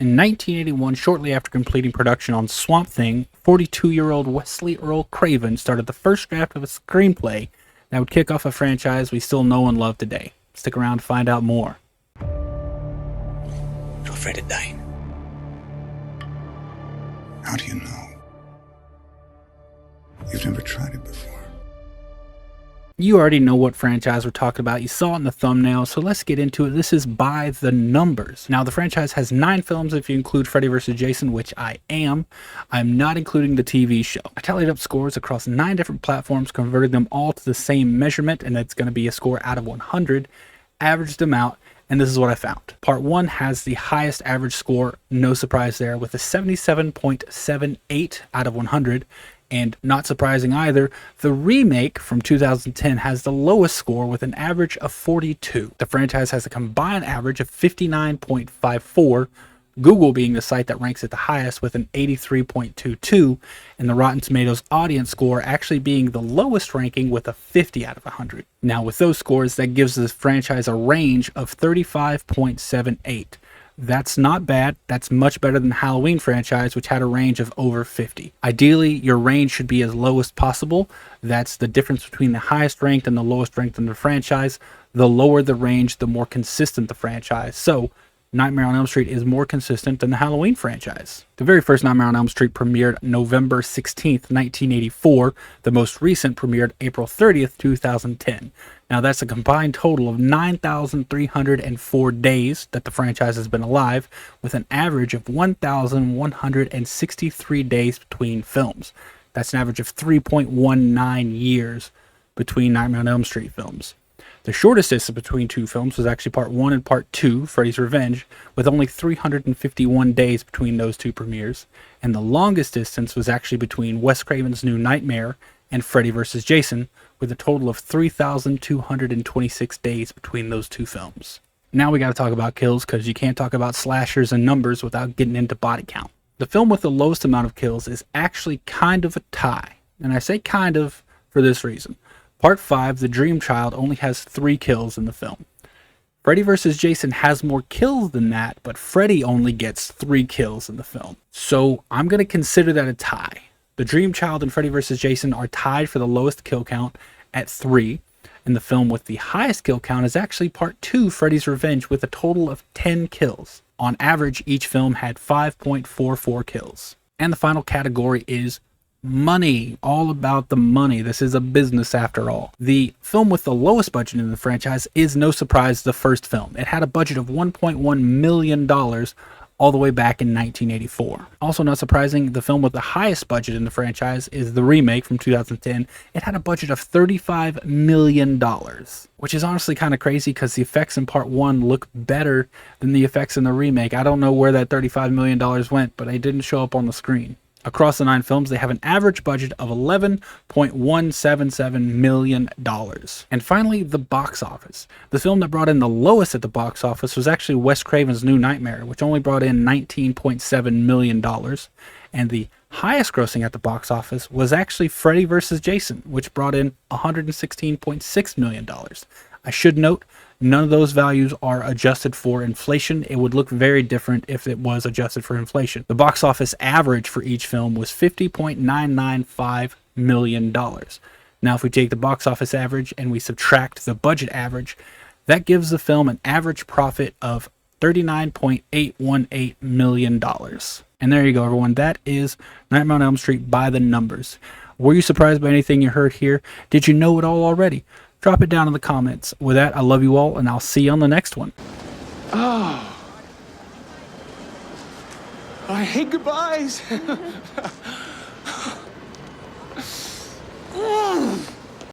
In 1981, shortly after completing production on Swamp Thing, 42-year-old Wesley Earl Craven started the first draft of a screenplay that would kick off a franchise we still know and love today. Stick around to find out more. You're afraid of dying. How do you know? You've never tried it before. You already know what franchise we're talking about. You saw it in the thumbnail, so let's get into it. This is By the Numbers. Now, the franchise has 9 films if you include Freddy vs. Jason, which I am. I'm not including the TV show. I tallied up scores across 9 different platforms, converted them all to the same measurement, and it's going to be a score out of 100, averaged them out, and this is what I found. Part 1 has the highest average score, no surprise there, with a 77.78 out of 100. And not surprising either, the remake from 2010 has the lowest score with an average of 42. The franchise has a combined average of 59.54, Google being the site that ranks it the highest with an 83.22, and the Rotten Tomatoes audience score actually being the lowest ranking with a 50 out of 100. Now with those scores, that gives the franchise a range of 35.78. That's not bad. That's much better than the Halloween franchise, which had a range of over 50. Ideally, your range should be as low as possible. That's the difference between the highest ranked and the lowest ranked in the franchise. The lower the range, the more consistent the franchise. So, Nightmare on Elm Street is more consistent than the Halloween franchise. The very first Nightmare on Elm Street premiered November 16th, 1984. The most recent premiered April 30th, 2010. Now that's a combined total of 9,304 days that the franchise has been alive, with an average of 1,163 days between films. That's an average of 3.19 years between Nightmare on Elm Street films. The shortest distance between 2 films was actually Part 1 and Part 2, Freddy's Revenge, with only 351 days between those 2 premieres. And the longest distance was actually between Wes Craven's New Nightmare and Freddy vs. Jason, with a total of 3,226 days between those 2 films. Now we got to talk about kills, because you can't talk about slashers and numbers without getting into body count. The film with the lowest amount of kills is actually kind of a tie, and I say kind of for this reason. Part 5, The Dream Child, only has 3 kills in the film. Freddy vs. Jason has more kills than that, but Freddy only gets 3 kills in the film. So I'm going to consider that a tie. The Dream Child and Freddy vs. Jason are tied for the lowest kill count at 3. And the film with the highest kill count is actually Part 2, Freddy's Revenge, with a total of 10 kills. On average, each film had 5.44 kills. And the final category is money. All about the money. This is a business after all. The film with the lowest budget in the franchise is, no surprise, the first film. It had a budget of $1.1 million all the way back in 1984. Also not surprising, the film with the highest budget in the franchise is the remake from 2010. It had a budget of $35 million, which is honestly kind of crazy because the effects in Part 1 look better than the effects in the remake. I don't know where that $35 million went, but it didn't show up on the screen. Across the 9 films, they have an average budget of $11.177 million. And finally, the box office. The film that brought in the lowest at the box office was actually Wes Craven's New Nightmare, which only brought in $19.7 million. And the highest grossing at the box office was actually Freddy vs. Jason, which brought in $116.6 million. I should note, none of those values are adjusted for inflation. It would look very different if it was adjusted for inflation. The box office average for each film was $50.995 million. Now, if we take the box office average and we subtract the budget average, that gives the film an average profit of $39.818 million. And there you go, everyone. That is Nightmare on Elm Street by the numbers. Were you surprised by anything you heard here? Did you know it all already? Drop it down in the comments. With that, I love you all, and I'll see you on the next one. Oh. I hate goodbyes.